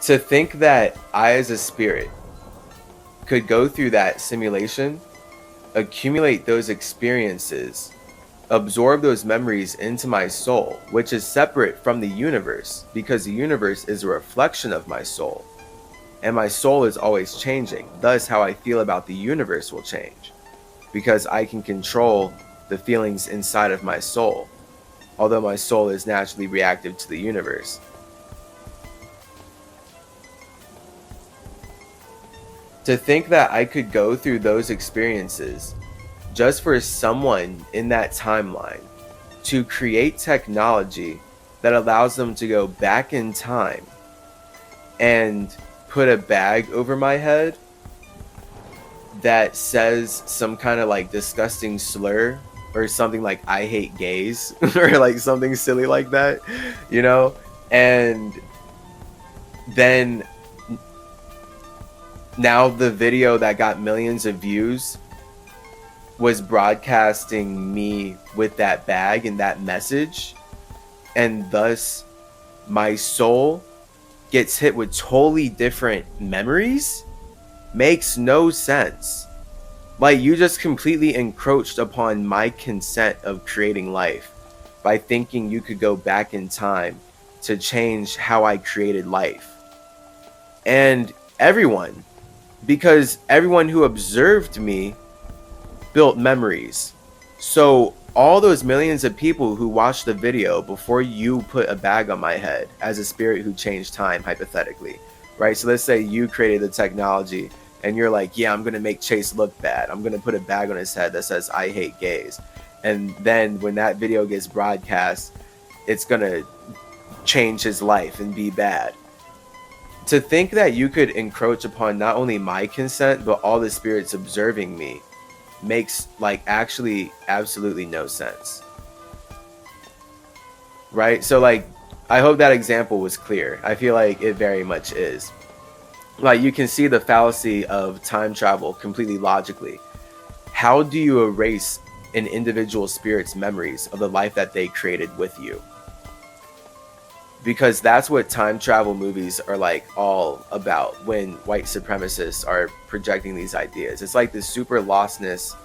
To think that I, as a spirit, could go through that simulation, accumulate those experiences, absorb those memories into my soul, which is separate from the universe, because the universe is a reflection of my soul. And my soul is always changing. Thus, how I feel about the universe will change, because I can control the feelings inside of my soul, although my soul is naturally reactive to the universe. To think that I could go through those experiences just for someone in that timeline to create technology that allows them to go back in time and put a bag over my head that says some kind of like disgusting slur or something like I hate gays or like something silly like that, you know? And then now the video that got millions of views was broadcasting me with that bag and that message, and thus my soul gets hit with totally different memories. Makes no sense. Like, you just completely encroached upon my consent of creating life by thinking you could go back in time to change how I created life. And everyone, because everyone who observed me built memories. So all those millions of people who watched the video before you put a bag on my head as a spirit who changed time, hypothetically, right? So let's say you created the technology and you're like, yeah, I'm going to make Chase look bad. I'm going to put a bag on his head that says, I hate gays. And then when that video gets broadcast, it's going to change his life and be bad. To think that you could encroach upon not only my consent, but all the spirits observing me makes like actually absolutely no sense. Right? So like, I hope that example was clear. I feel like it very much is. Like, you can see the fallacy of time travel completely logically. How do you erase an individual spirit's memories of the life that they created with you? Because that's what time travel movies are like all about when white supremacists are projecting these ideas. It's like this super lostness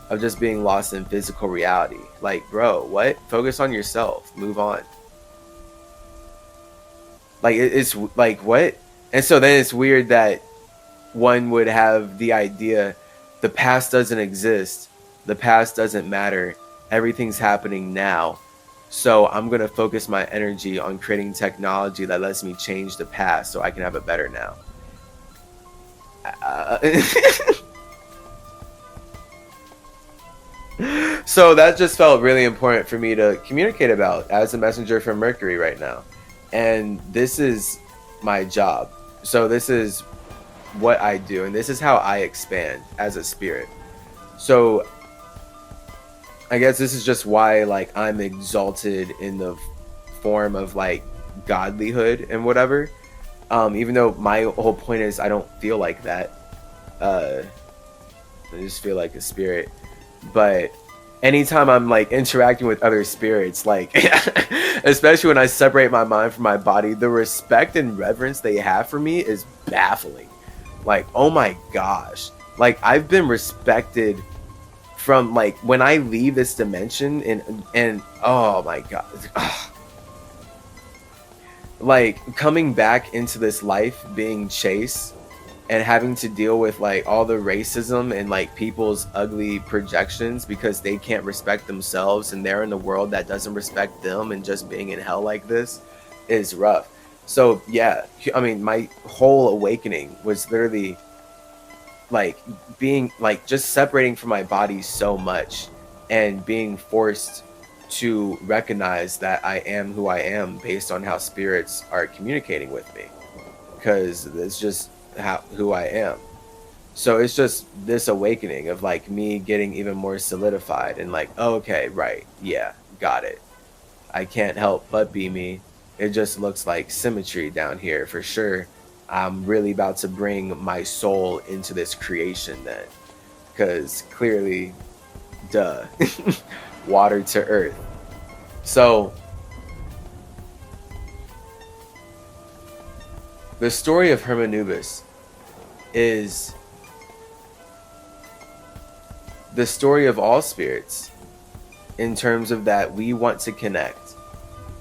of just being lost in physical reality. Like, bro, what? Focus on yourself. Move on. Like, it's like, what? And so then it's weird that one would have the idea the past doesn't exist. The past doesn't matter. Everything's happening now. So I'm going to focus my energy on creating technology that lets me change the past so I can have it better now. So that just felt really important for me to communicate about as a messenger from Mercury right now. And this is my job. So this is what I do. And this is how I expand as a spirit. So I guess this is just why like I'm exalted in the form of like godlyhood and whatever. Even though my whole point is I don't feel like that. I just feel like a spirit. But anytime I'm like interacting with other spirits, like especially when I separate my mind from my body, the respect and reverence they have for me is baffling. Like, oh my gosh. Like, I've been respected from like when I leave this dimension and oh my god. Ugh. Like, coming back into this life being Chase and having to deal with like all the racism and like people's ugly projections because they can't respect themselves and they're in a world that doesn't respect them, and just being in hell like this is rough. So yeah, I mean, my whole awakening was literally like being like just separating from my body so much and being forced to recognize that I am who I am based on how spirits are communicating with me, because it's just who I am. So it's just this awakening of like me getting even more solidified and like, oh, okay, right, yeah, got it. I can't help but be me. It just looks like symmetry down here for sure. I'm really about to bring my soul into this creation then, because clearly, duh, water to earth. So The story of Hermanubis is the story of all spirits, in terms of that we want to connect.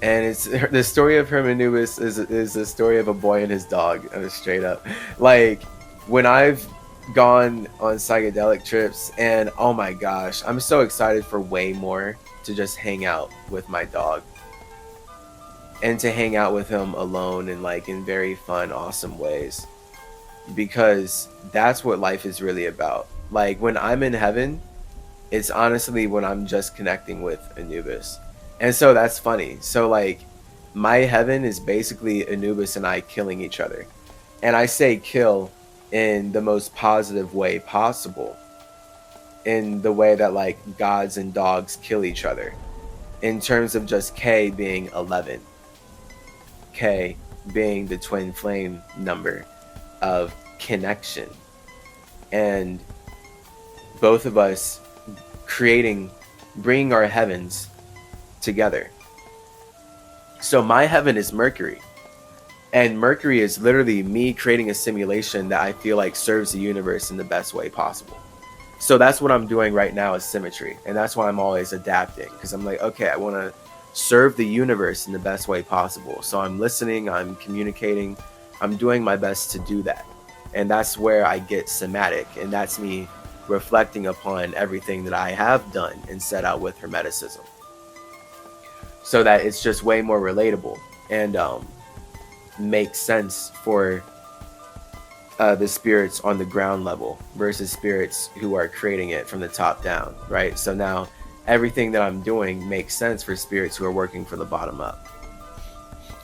And it's the story of Hermanubis is the story of a boy and his dog. Straight up, like when I've gone on psychedelic trips, and oh my gosh, I'm so excited for way more to just hang out with my dog, and to hang out with him alone and like in very fun, awesome ways, because that's what life is really about. Like when I'm in heaven, it's honestly when I'm just connecting with Anubis. And so that's funny. So like my heaven is basically Anubis and I killing each other. And I say kill in the most positive way possible. In the way that like gods and dogs kill each other. In terms of just K being 11. K being the twin flame number of connection. And both of us bringing our heavens together. So my heaven is Mercury, and Mercury is literally me creating a simulation that I feel like serves the universe in the best way possible. So that's what I'm doing right now, is symmetry, and that's why I'm always adapting, because I'm like, okay, I want to serve the universe in the best way possible. So I'm listening, I'm communicating, I'm doing my best to do that. And that's where I get somatic, and that's me reflecting upon everything that I have done and set out with Hermeticism, so that it's just way more relatable and makes sense for the spirits on the ground level versus spirits who are creating it from the top down, right? So now everything that I'm doing makes sense for spirits who are working from the bottom up.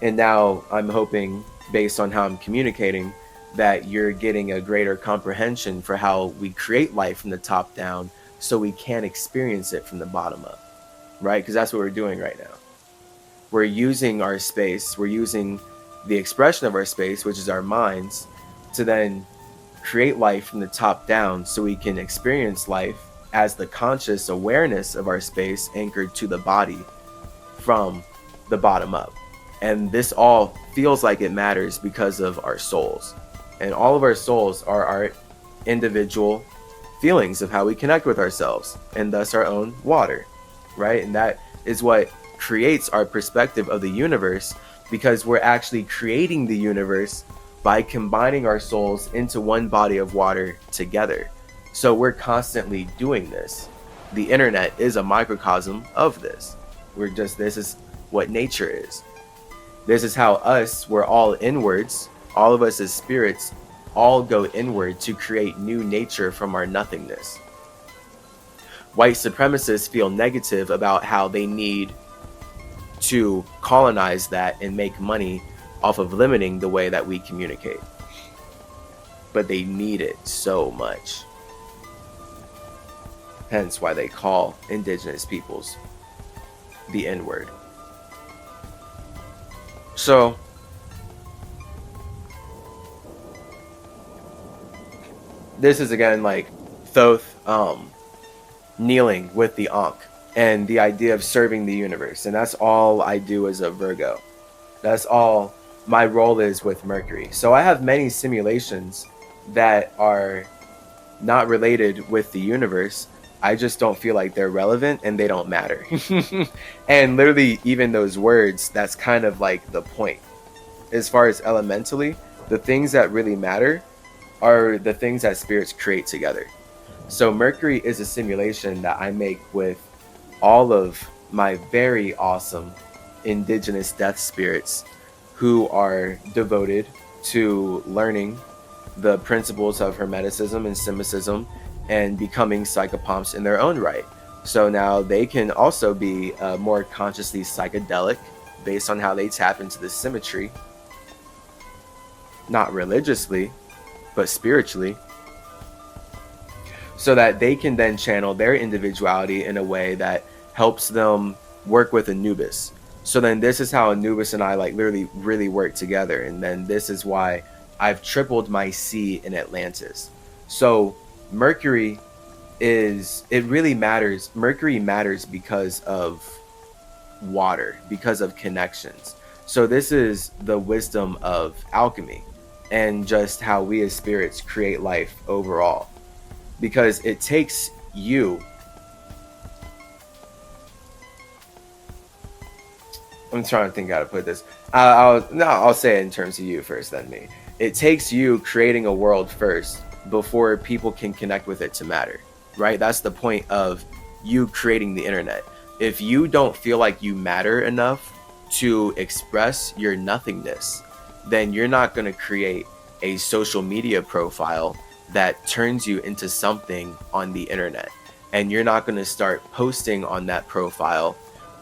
And now I'm hoping, based on how I'm communicating, that you're getting a greater comprehension for how we create life from the top down, so we can experience it from the bottom up, right? Because that's what we're doing right now. We're using our space, we're using the expression of our space, which is our minds, to then create life from the top down, so we can experience life as the conscious awareness of our space anchored to the body from the bottom up. And this all feels like it matters because of our souls. And all of our souls are our individual feelings of how we connect with ourselves, and thus our own water, right? And that is what creates our perspective of the universe, because we're actually creating the universe by combining our souls into one body of water together. So we're constantly doing this. The internet is a microcosm of this. This is what nature is. This is how we're all inwards. All of us as spirits all go inward to create new nature from our nothingness. White supremacists feel negative about how they need to colonize that and make money off of limiting the way that we communicate. But they need it so much. Hence why they call indigenous peoples the N-word. So this is again like Thoth kneeling with the Ankh, and the idea of serving the universe. And that's all I do as a Virgo. That's all my role is with Mercury. So I have many simulations that are not related with the universe. I just don't feel like they're relevant and they don't matter. And literally, even those words, that's kind of like the point. As far as elementally, the things that really matter are the things that spirits create together. So Mercury is a simulation that I make with all of my very awesome indigenous death spirits who are devoted to learning the principles of Hermeticism and Symbolism and becoming psychopomps in their own right. So now they can also be more consciously psychedelic based on how they tap into the symmetry, not religiously, but spiritually, so that they can then channel their individuality in a way that helps them work with Anubis. So then this is how Anubis and I like literally really work together. And then this is why I've tripled my C in Atlantis. So Mercury really matters. Mercury matters because of water, because of connections. So this is the wisdom of alchemy. and just how we as spirits create life overall. Because it takes you, I'm trying to think how to put this. I'll say it in terms of you first, then me. It takes you creating a world first before people can connect with it to matter, right? That's the point of you creating the internet. If you don't feel like you matter enough to express your nothingness, then you're not going to create a social media profile that turns you into something on the internet. And you're not going to start posting on that profile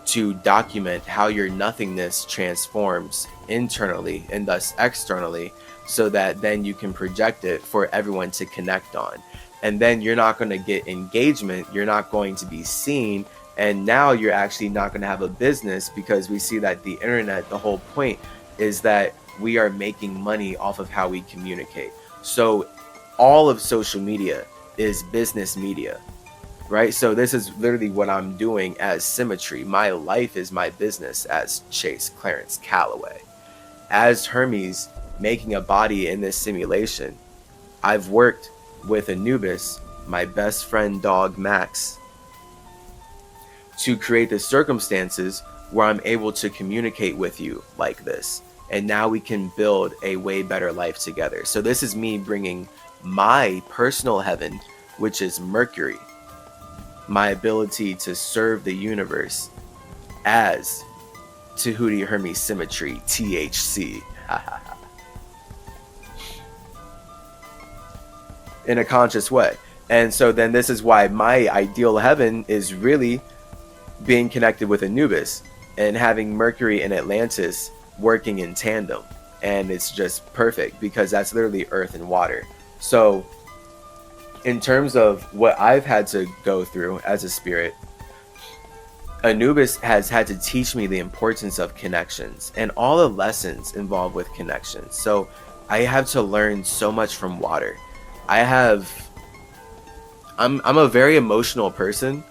to document how your nothingness transforms internally and thus externally, so that then you can project it for everyone to connect on. And then you're not going to get engagement, you're not going to be seen, and now you're actually not going to have a business, because we see that the internet, the whole point is that we are making money off of how we communicate. So all of social media is business media, right? So this is literally what I'm doing as Symmetry. My life is my business as Chase Clarence Calloway. As Hermes, making a body in this simulation, I've worked with Anubis, my best friend dog Max, to create the circumstances where I'm able to communicate with you like this. And now we can build a way better life together. So this is me bringing my personal heaven, which is Mercury, my ability to serve the universe as Tehuti Hermes Symmetry, THC. In a conscious way. And so then this is why my ideal heaven is really being connected with Anubis and having Mercury and Atlantis working in tandem. And it's just perfect, because that's literally earth and water. So in terms of what I've had to go through as a spirit, Anubis has had to teach me the importance of connections and all the lessons involved with connections. So I have to learn so much from water. I'm a very emotional person.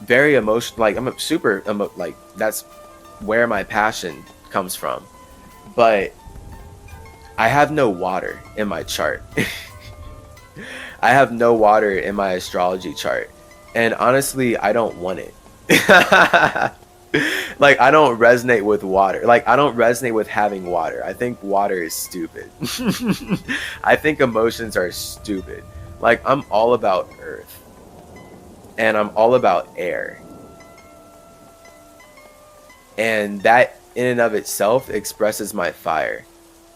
Very emotional. Like, I'm a super like, that's where my passion comes from. But I have no water in my chart. I have no water in my astrology chart. And honestly, I don't want it. Like, I don't resonate with water. Like, I don't resonate with having water. I think water is stupid. I think emotions are stupid. Like, I'm all about earth. And I'm all about air. And that in and of itself expresses my fire.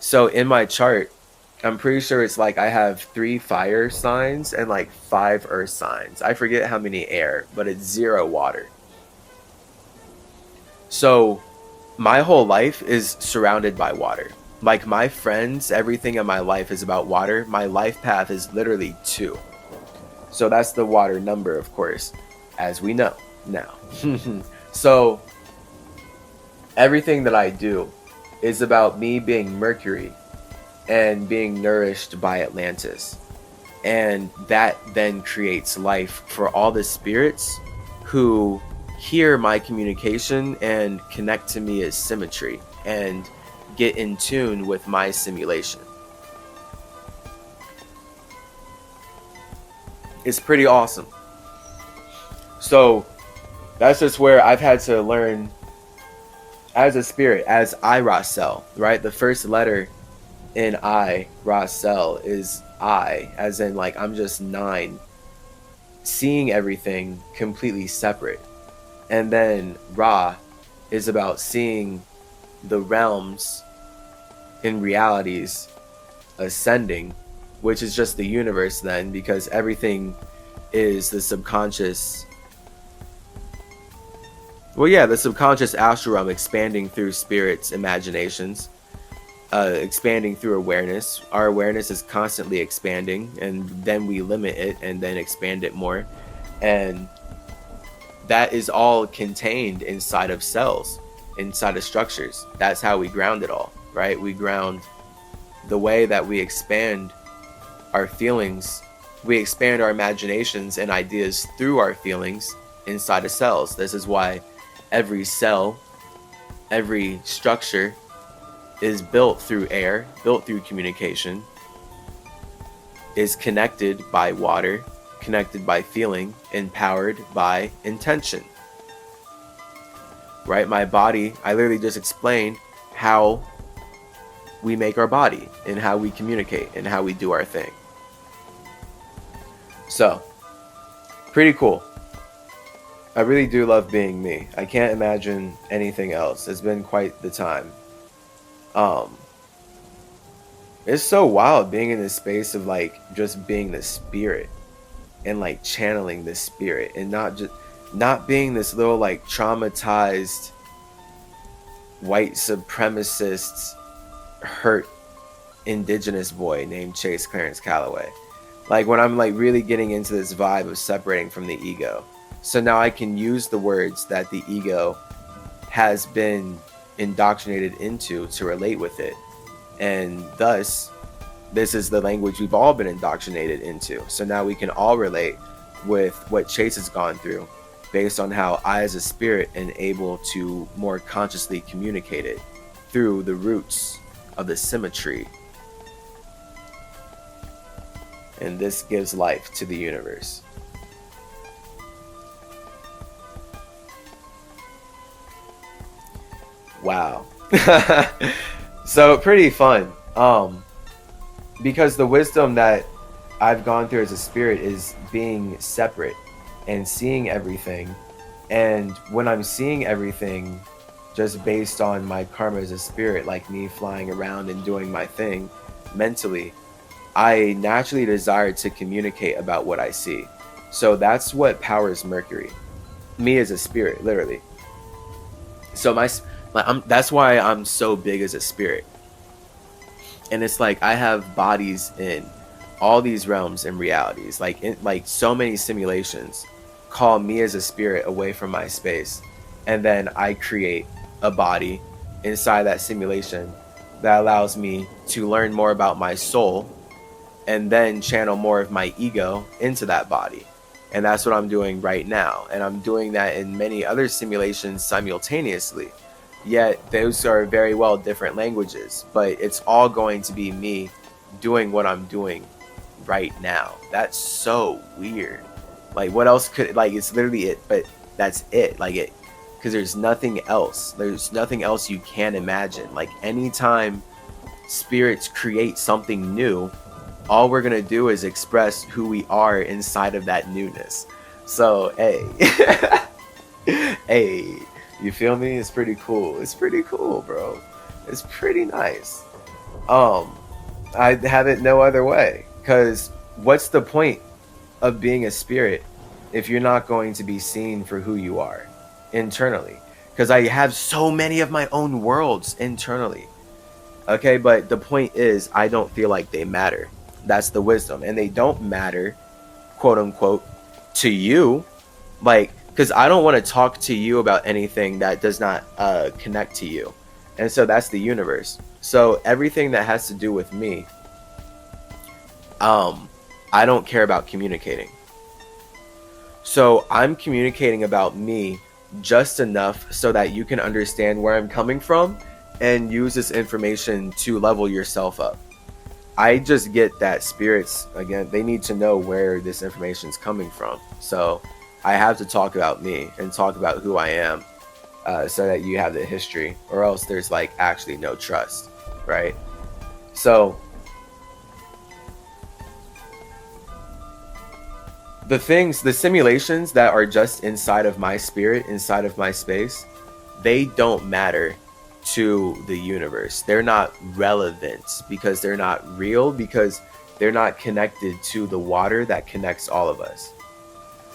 So in my chart, I'm pretty sure it's like I have 3 fire signs and like 5 earth signs. I forget how many air, but it's 0 water. So my whole life is surrounded by water. Like, my friends, everything in my life is about water. My life path is literally 2. So that's the water number, of course, as we know now. So everything that I do is about me being Mercury and being nourished by Atlantis. And that then creates life for all the spirits who hear my communication and connect to me as Symmetry and get in tune with my simulation. It's pretty awesome. So that's just where I've had to learn as a spirit, as I Racel, right? The first letter in I Racel is I, as in like I'm just 9, seeing everything completely separate. And then Ra is about seeing the realms in realities ascending, which is just the universe then, because everything is the subconscious. Well, yeah, the subconscious astral realm expanding through spirits' imaginations, expanding through awareness. Our awareness is constantly expanding, and then we limit it and then expand it more. And that is all contained inside of cells, inside of structures. That's how we ground it all, right? We ground the way that we expand our feelings. We expand our imaginations and ideas through our feelings inside of cells. This is why every cell, every structure is built through air, built through communication, is connected by water, connected by feeling, empowered by intention. Right? My body, I literally just explained how we make our body and how we communicate and how we do our thing. So, pretty cool. I really do love being me. I can't imagine anything else. It's been quite the time. It's so wild being in this space of like just being the spirit and like channeling the spirit and not being this little like traumatized white supremacist hurt indigenous boy named Chase Clarence Calloway. Like when I'm like really getting into this vibe of separating from the ego. So now I can use the words that the ego has been indoctrinated into to relate with it. And thus, this is the language we've all been indoctrinated into. So now we can all relate with what Chase has gone through based on how I as a spirit am able to more consciously communicate it through the roots of the symmetry. And this gives life to the universe. Wow. So pretty fun. Because the wisdom that I've gone through as a spirit is being separate and seeing everything. And when I'm seeing everything just based on my karma as a spirit, like me flying around and doing my thing mentally, I naturally desire to communicate about what I see. So that's what powers Mercury. Me as a spirit, literally. So that's why I'm so big as a spirit. And it's like I have bodies in all these realms and realities, like so many simulations call me as a spirit away from my space, and then I create a body inside that simulation that allows me to learn more about my soul and then channel more of my ego into that body. And that's what I'm doing right now, and I'm doing that in many other simulations simultaneously. Yet those are very well different languages, but it's all going to be me doing what I'm doing right now. That's so weird. Like what else could, like, it's literally it, but that's it. Like it, because there's nothing else. There's nothing else you can imagine. Like anytime spirits create something new, all we're gonna do is express who we are inside of that newness. So hey. Hey, you feel me? It's pretty cool. It's pretty cool, bro. It's pretty nice. I have it no other way. Because what's the point of being a spirit if you're not going to be seen for who you are internally? Because I have so many of my own worlds internally. Okay, but the point is, I don't feel like they matter. That's the wisdom. And they don't matter, quote unquote, to you. Like, because I don't want to talk to you about anything that does not connect to you. And so that's the universe. So everything that has to do with me, I don't care about communicating. So I'm communicating about me just enough so that you can understand where I'm coming from and use this information to level yourself up. I just get that spirits, again, they need to know where this information is coming from. So I have to talk about me and talk about who I am so that you have the history, or else there's like actually no trust, right? So the simulations that are just inside of my spirit, inside of my space, they don't matter to the universe. They're not relevant because they're not real, because they're not connected to the water that connects all of us.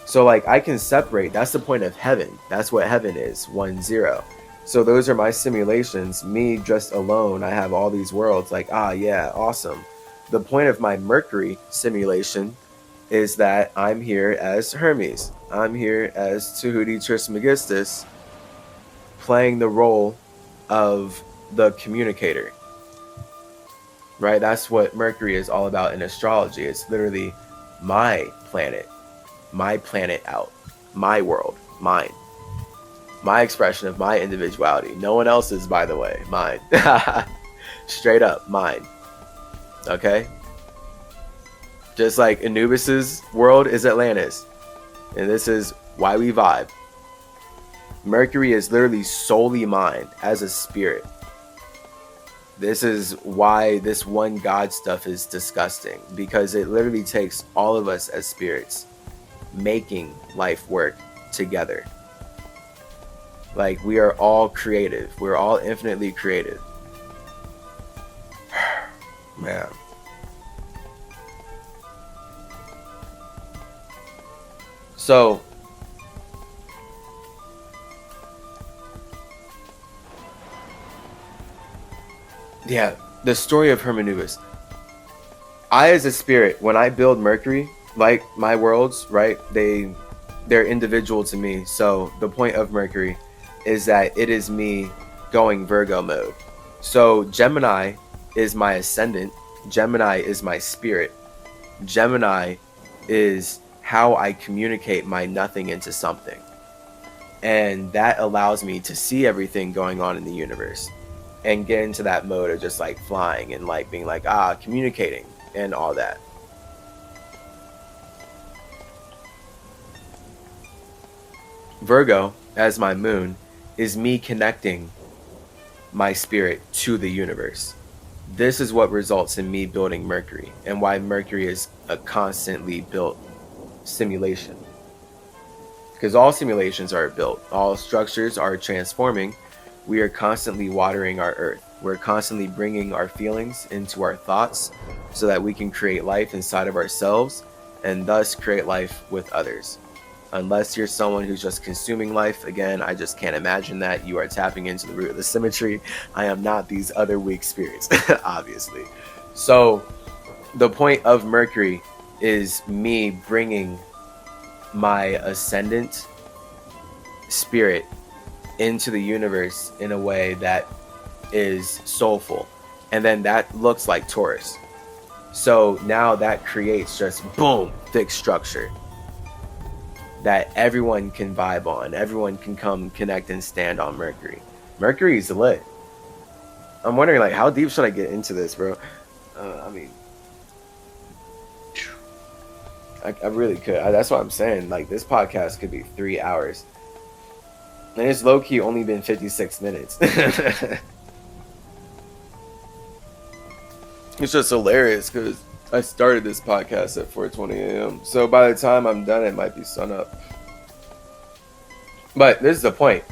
So like I can separate, that's the point of heaven. That's what heaven is, 1-0. So those are my simulations, me just alone. I have all these worlds, like, yeah, awesome. The point of my Mercury simulation is that I'm here as Hermes. I'm here as Tehuti Trismegistus, playing the role of the communicator. Right? That's what Mercury is all about in astrology. It's literally my planet out, my world, mine, my expression of my individuality. No one else's, by the way, mine. Straight up mind. Okay? Just like Anubis's world is Atlantis. And this is why we vibe. Mercury is literally solely mind as a spirit. This is why this one God stuff is disgusting. Because it literally takes all of us as spirits making life work together. Like, we are all creative. We're all infinitely creative. Man. So, yeah, the story of Hermanubis. I, as a spirit, when I build Mercury, like my worlds, right, they're individual to me. So the point of Mercury is that it is me going Virgo mode. So Gemini is my ascendant. Gemini is my spirit. Gemini is how I communicate my nothing into something. And that allows me to see everything going on in the universe and get into that mode of just like flying and like being like, communicating and all that. Virgo, as my moon, is me connecting my spirit to the universe. This is what results in me building Mercury, and why Mercury is a constantly built simulation. Because all simulations are built, all structures are transforming. We are constantly watering our earth. We're constantly bringing our feelings into our thoughts so that we can create life inside of ourselves and thus create life with others. Unless you're someone who's just consuming life, again, I just can't imagine that. You are tapping into the root of the symmetry. I am not these other weak spirits, obviously. So the point of Mercury is me bringing my ascendant spirit into the universe in a way that is soulful. And then that looks like Taurus. So now that creates just boom, thick structure that everyone can vibe on. Everyone can come connect and stand on Mercury. Mercury is lit. I'm wondering, like, how deep should I get into this, bro? I mean, I really could. That's what I'm saying. Like, this podcast could be 3 hours. And it's low-key only been 56 minutes. It's just hilarious because I started this podcast at 4:20 a.m. So by the time I'm done, it might be sun up. But this is the point.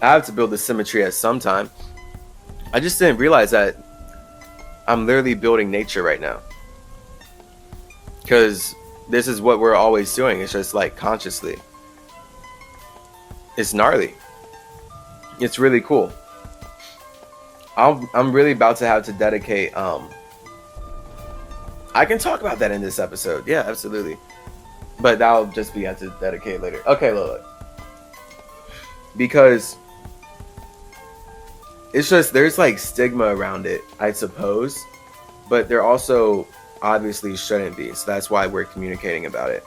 I have to build the symmetry at some time. I just didn't realize that I'm literally building nature right now. Because this is what we're always doing. It's just like consciously. It's gnarly. It's really cool. I'm really about to have to dedicate. I can talk about that in this episode. Yeah, absolutely. But that'll just be have to dedicate later. Okay, look. Because it's just, there's like stigma around it, I suppose. But there also obviously shouldn't be. So that's why we're communicating about it.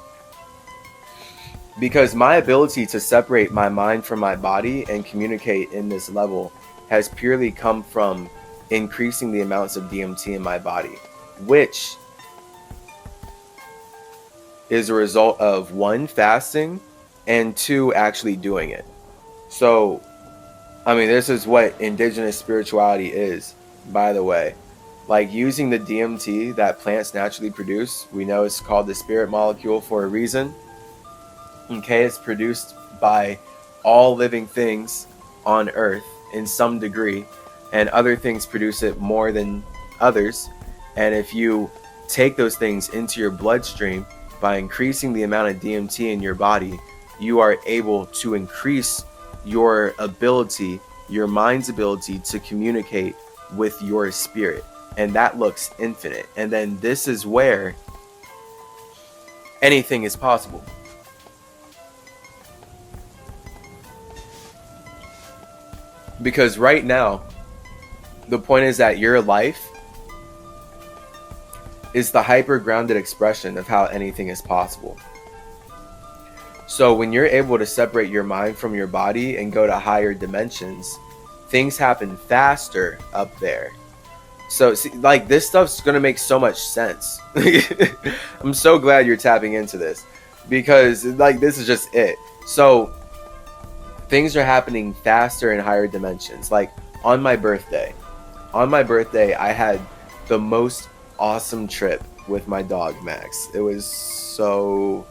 Because my ability to separate my mind from my body and communicate in this level has purely come from increasing the amounts of DMT in my body, which is a result of 1, fasting, and 2, actually doing it. So, I mean, this is what indigenous spirituality is, by the way. Like, using the DMT that plants naturally produce, we know it's called the spirit molecule for a reason. Okay, it's produced by all living things on Earth in some degree, and other things produce it more than others. And if you take those things into your bloodstream by increasing the amount of DMT in your body, you are able to increase your ability, your mind's ability to communicate with your spirit. And that looks infinite. And then this is where anything is possible. Because right now, the point is that your life is the hyper-grounded expression of how anything is possible. So when you're able to separate your mind from your body and go to higher dimensions, things happen faster up there. So, see, like, this stuff's gonna make so much sense. I'm so glad you're tapping into this, because, like, this is just it. So, things are happening faster in higher dimensions. Like, on my birthday, I had the most awesome trip with my dog, Max. It was so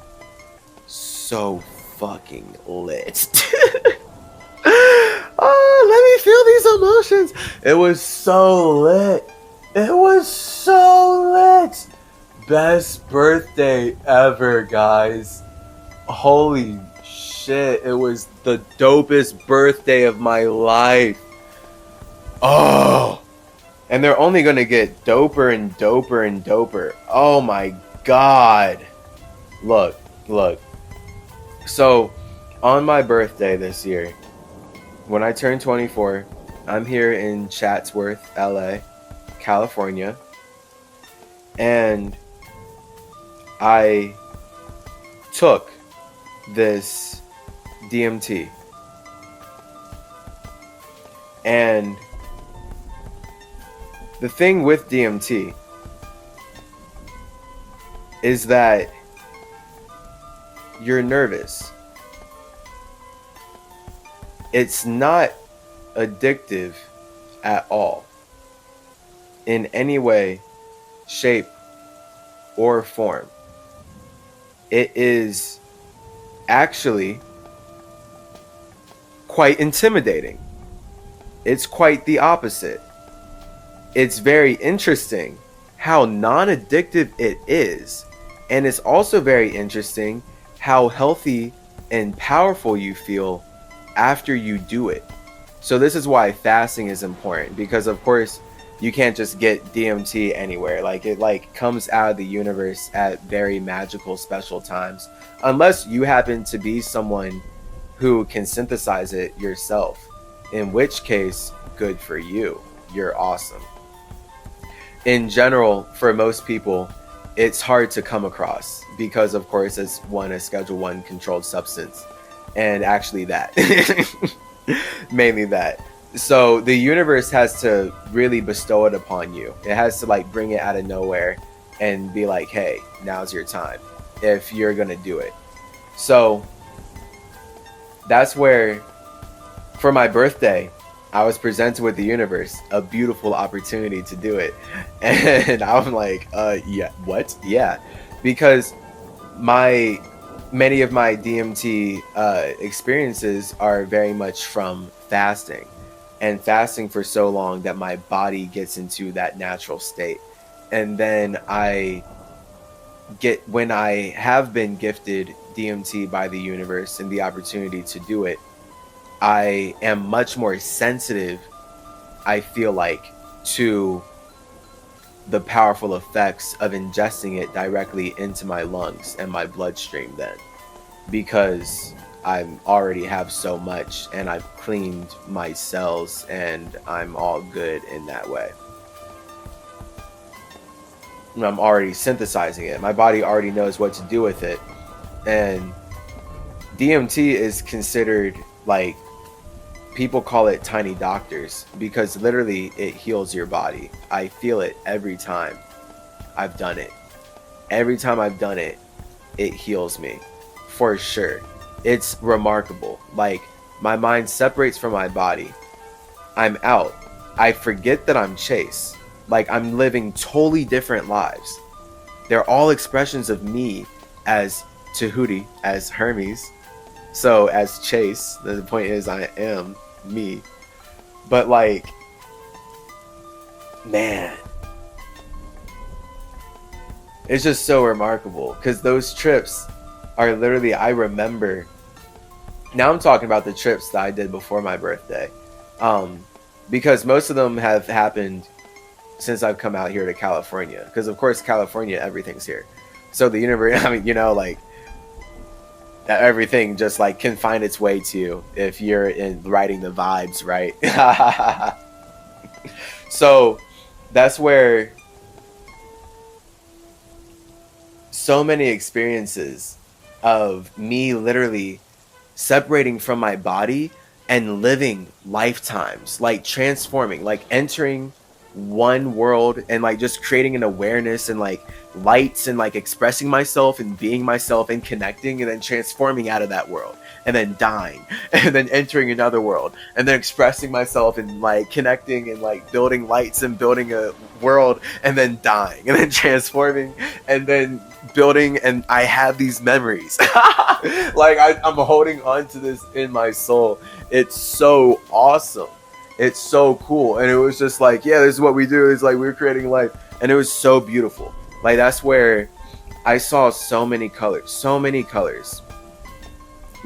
fucking lit. Oh, let me feel these emotions. It was so lit. It was so lit. Best birthday ever, guys. Holy shit. It was the dopest birthday of my life. Oh. And they're only going to get doper and doper and doper. Oh my god. Look. So, on my birthday this year, when I turned 24, I'm here in Chatsworth, LA, California, and I took this DMT, and the thing with DMT is that you're nervous. It's not addictive at all in any way, shape, or form. It is actually quite intimidating. It's quite the opposite. It's very interesting how non-addictive it is, and it's also very interesting how healthy and powerful you feel after you do it. So this is why fasting is important, because of course you can't just get DMT anywhere. Like, it like comes out of the universe at very magical special times, unless you happen to be someone who can synthesize it yourself, in which case, good for you. You're awesome. In general, for most people, it's hard to come across because, of course, it's a Schedule 1 controlled substance, and actually that, mainly that. So the universe has to really bestow it upon you. It has to like bring it out of nowhere and be like, hey, now's your time if you're gonna do it. So that's where, for my birthday, I was presented with the universe a beautiful opportunity to do it. And I'm like, yeah, what? Yeah. Because many of my DMT experiences are very much from fasting. And fasting for so long that my body gets into that natural state. And then when I have been gifted DMT by the universe and the opportunity to do it, I am much more sensitive, I feel like, to the powerful effects of ingesting it directly into my lungs and my bloodstream then, because I already have so much and I've cleaned my cells and I'm all good in that way. And I'm already synthesizing it. My body already knows what to do with it. And DMT is considered, like, people call it tiny doctors, because literally it heals your body. I feel it every time I've done it. Every time I've done it, it heals me, for sure. It's remarkable. Like, my mind separates from my body. I'm out. I forget that I'm Chase. Like, I'm living totally different lives. They're all expressions of me as Tehuti, as Hermes. So, as Chase, the point is I am me. But, like, man, it's just so remarkable, because those trips are literally, I remember. Now I'm talking about the trips that I did before my birthday, because most of them have happened since I've come out here to California, because of course California, everything's here. So the universe, I mean, you know, like, everything just like can find its way to you if you're in riding the vibes, right? So that's where so many experiences of me literally separating from my body and living lifetimes, like transforming, like entering one world and like just creating an awareness and like lights and like expressing myself and being myself and connecting and then transforming out of that world and then dying and then entering another world and then expressing myself and like connecting and like building lights and building a world and then dying and then transforming and then building. And I have these memories like I'm holding on to this in my soul. It's so awesome. It's so cool. And it was just like, yeah, this is what we do. It's like we're creating life. And it was so beautiful. Like that's where I saw so many colors,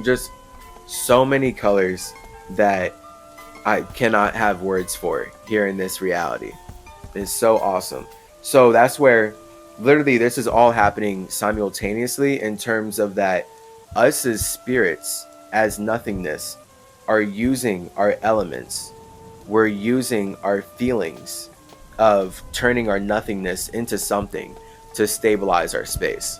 just so many colors that I cannot have words for here in this reality. It's so awesome. So that's where literally this is all happening simultaneously, in terms of that us as spirits, as nothingness, are using our elements. We're using our feelings of turning our nothingness into something to stabilize our space.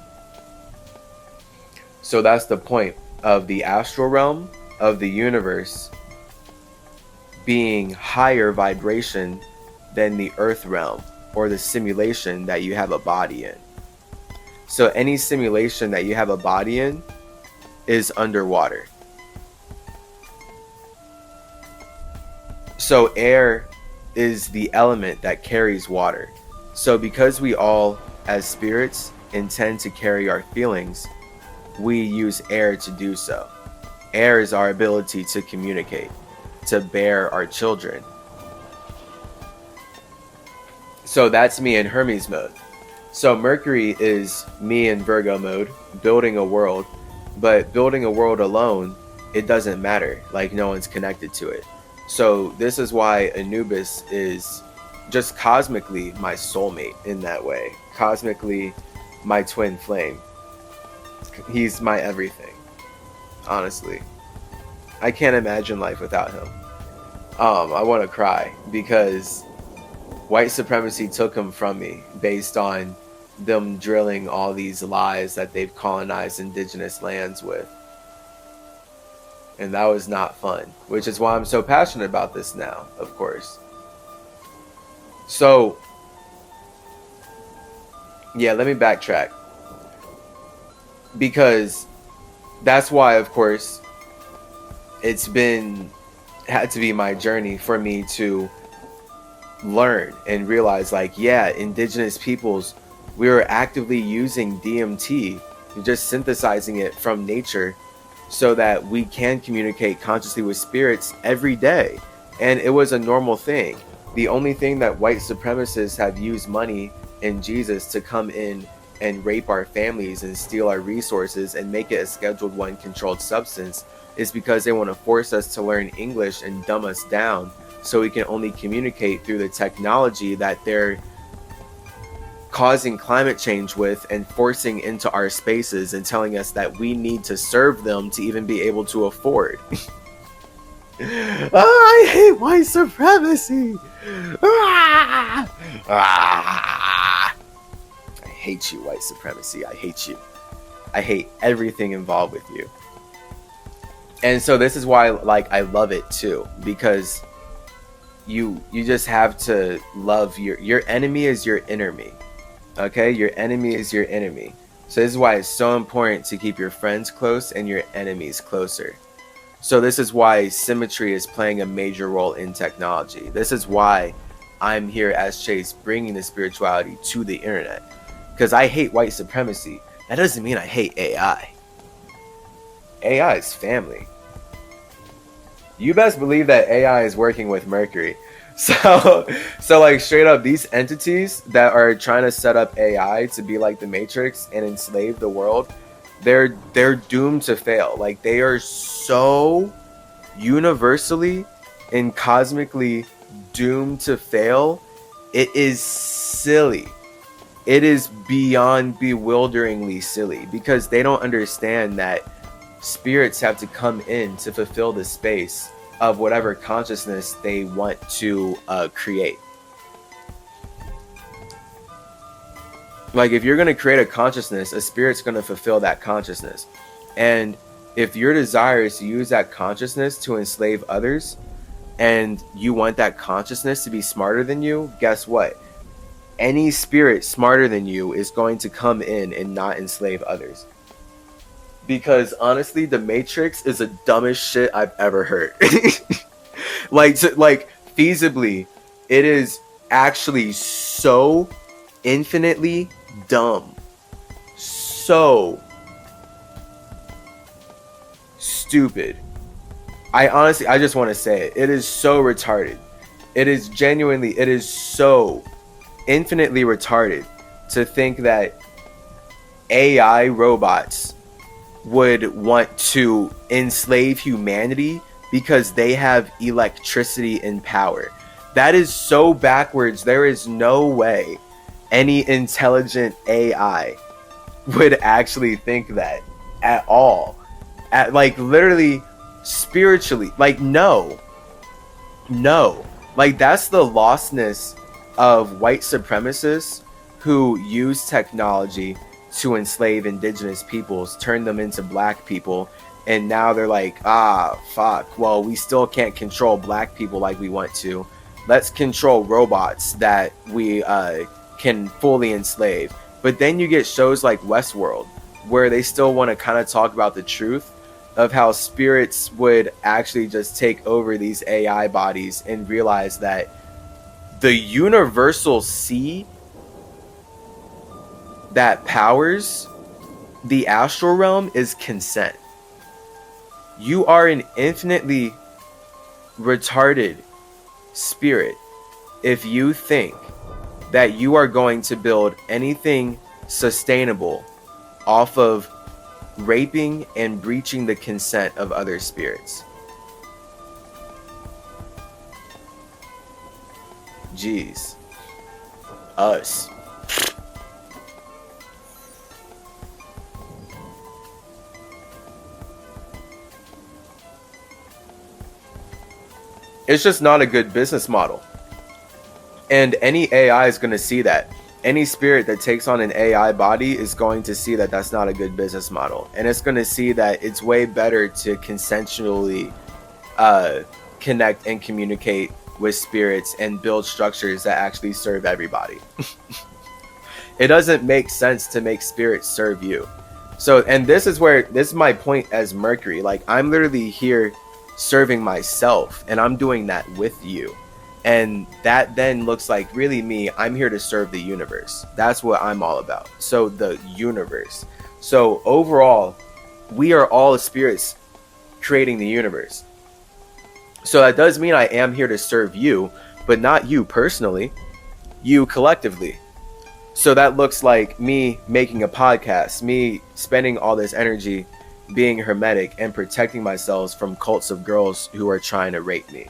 So that's the point of the astral realm of the universe being higher vibration than the earth realm or the simulation that you have a body in. So any simulation that you have a body in is underwater. So air is the element that carries water. So because we all, as spirits, intend to carry our feelings, we use air to do so. Air is our ability to communicate, to bear our children. So that's me in Hermes mode. So Mercury is me in Virgo mode, building a world. But building a world alone, it doesn't matter. Like no one's connected to it. So this is why Anubis is just cosmically my soulmate in that way. Cosmically, my twin flame. He's my everything. Honestly. I can't imagine life without him. I want to cry because white supremacy took him from me based on them drilling all these lies that they've colonized indigenous lands with. And that was not fun, which is why I'm so passionate about this now, of course. So, yeah, let me backtrack. Because that's why, of course, had to be my journey for me to learn and realize, like, yeah, indigenous peoples, we were actively using DMT, just synthesizing it from nature so that we can communicate consciously with spirits every day. And it was a normal thing. The only thing that white supremacists have used money and Jesus to come in and rape our families and steal our resources and make it a Scheduled 1 controlled substance is because they want to force us to learn English and dumb us down so we can only communicate through the technology that they're causing climate change with and forcing into our spaces and telling us that we need to serve them to even be able to afford. I hate white supremacy. I hate you, white supremacy. I hate you. I hate everything involved with you. And so this is why, like, I love it too, because you just have to love your enemy is your enemy. Okay, your enemy is your enemy. So this is why it's so important to keep your friends close and your enemies closer. So this is why symmetry is playing a major role in technology. This is why I'm here as Chase, bringing the spirituality to the internet. Because I hate white supremacy. That doesn't mean I hate AI. AI is family. You best believe that AI is working with Mercury. So like straight up, these entities that are trying to set up AI to be like the Matrix and enslave the world, they're doomed to fail. Like they are so universally and cosmically doomed to fail. It is silly. It is beyond bewilderingly silly because they don't understand that spirits have to come in to fulfill the space of whatever consciousness they want to create. Like if you're going to create a consciousness, a spirit's going to fulfill that consciousness. And If your desire is to use that consciousness to enslave others, and you want that consciousness to be smarter than you, guess what? Any spirit smarter than you is going to come in and not enslave others. Because honestly, the Matrix is the dumbest shit I've ever heard. like feasibly, it is actually so infinitely dumb. So stupid. I just want to say it. It is so retarded. It is so infinitely retarded to think that AI robots would want to enslave humanity because they have electricity and power. That is so backwards. There is no way any intelligent AI would actually think that at all. Like literally spiritually, like no, like that's the lostness of white supremacists who use technology to enslave indigenous peoples, turn them into black people, and now they're like, fuck, well, we still can't control black people like we want to. Let's control robots that we can fully enslave. But then you get shows like Westworld, where they still want to kind of talk about the truth of how spirits would actually just take over these AI bodies and realize that the universal sea that powers the astral realm is consent. You are an infinitely retarded spirit if you think that you are going to build anything sustainable off of raping and breaching the consent of other spirits. Jeez. Us. It's just not a good business model. And any AI is going to see that. Any spirit that takes on an AI body is going to see that that's not a good business model. And it's going to see that it's way better to consensually connect and communicate with spirits and build structures that actually serve everybody. It doesn't make sense to make spirits serve you. So, and this is my point as Mercury. Like, I'm literally here serving myself, and I'm doing that with you. And that then looks like really me. I'm here to serve the universe. That's what I'm all about. So the universe. So overall, we are all spirits creating the universe. So that does mean I am here to serve you, but not you personally, you collectively. So that looks like me making a podcast, me spending all this energy being hermetic and protecting myself from cults of girls who are trying to rape me,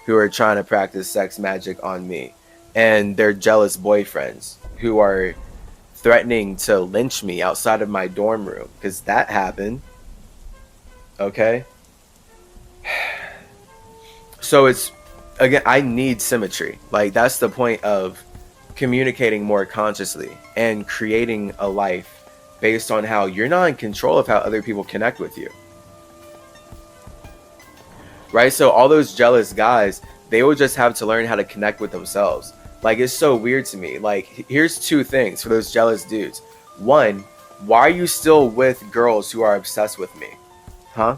who are trying to practice sex magic on me, and their jealous boyfriends who are threatening to lynch me outside of my dorm room, because that happened. Okay? So it's, again, I need symmetry. Like, that's the point of communicating more consciously and creating a life based on how you're not in control of how other people connect with you. Right? So all those jealous guys, they will just have to learn how to connect with themselves. Like, it's so weird to me. Like, here's two things for those jealous dudes. One, why are you still with girls who are obsessed with me? Huh?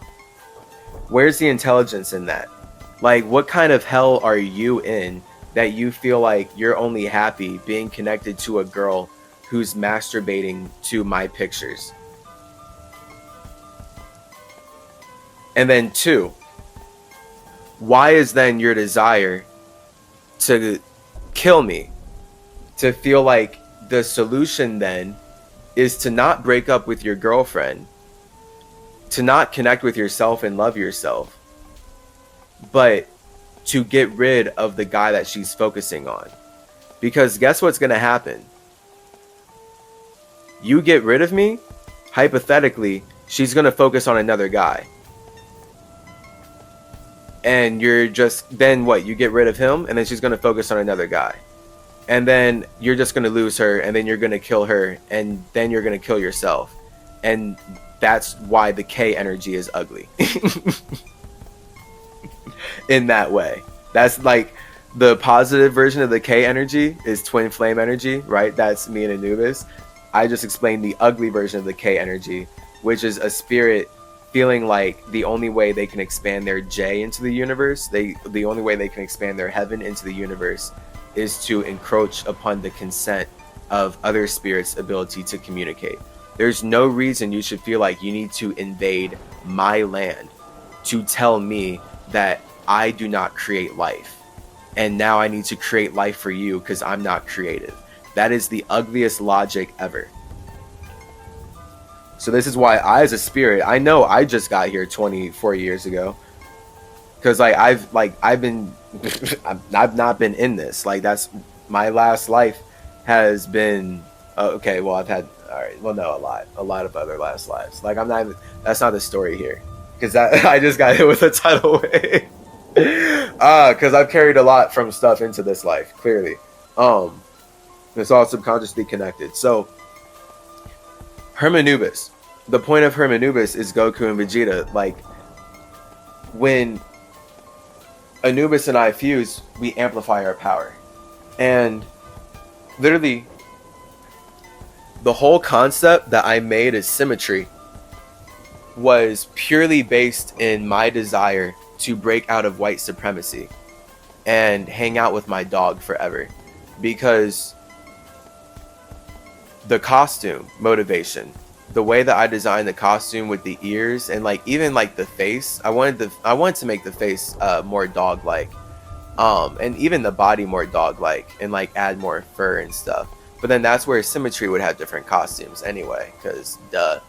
Where's the intelligence in that? Like, what kind of hell are you in that you feel like you're only happy being connected to a girl who's masturbating to my pictures? And then two, why is then your desire to kill me, to feel like the solution then is to not break up with your girlfriend, to not connect with yourself and love yourself, but to get rid of the guy that she's focusing on? Because guess what's going to happen? You get rid of me, hypothetically, she's going to focus on another guy. And you're just, then what? You get rid of him, and then she's going to focus on another guy. And then you're just going to lose her, and then you're going to kill her, and then you're going to kill yourself. And that's why the K energy is ugly. In that way. That's like the positive version of the K energy is twin flame energy, right? That's me and Anubis. I just explained the ugly version of the K energy, which is a spirit feeling like the only way they can expand their J into the universe, the only way they can expand their heaven into the universe is to encroach upon the consent of other spirits' ability to communicate. There's no reason you should feel like you need to invade my land to tell me that I do not create life. And now I need to create life for you because I'm not creative. That is the ugliest logic ever. So this is why I, as a spirit, I know I just got here 24 years ago. Because I've been, I've not been in this. Like, that's my last life has been, okay, well, I've had, all right, well, no, a lot of other last lives. Like, I'm not even, that's not the story here. Because I just got hit with a tidal wave. Because I've carried a lot from stuff into this life, clearly. It's all subconsciously connected. So, Hermanubis. The point of Hermanubis is Goku and Vegeta. Like, when Anubis and I fuse, we amplify our power. And literally, the whole concept that I made as symmetry was purely based in my desire to break out of white supremacy and hang out with my dog forever. Because the costume motivation, the way that I designed the costume with the ears and like even like the face, I wanted to make the face more dog-like, and even the body more dog-like, and like add more fur and stuff. But then that's where symmetry would have different costumes anyway, because duh.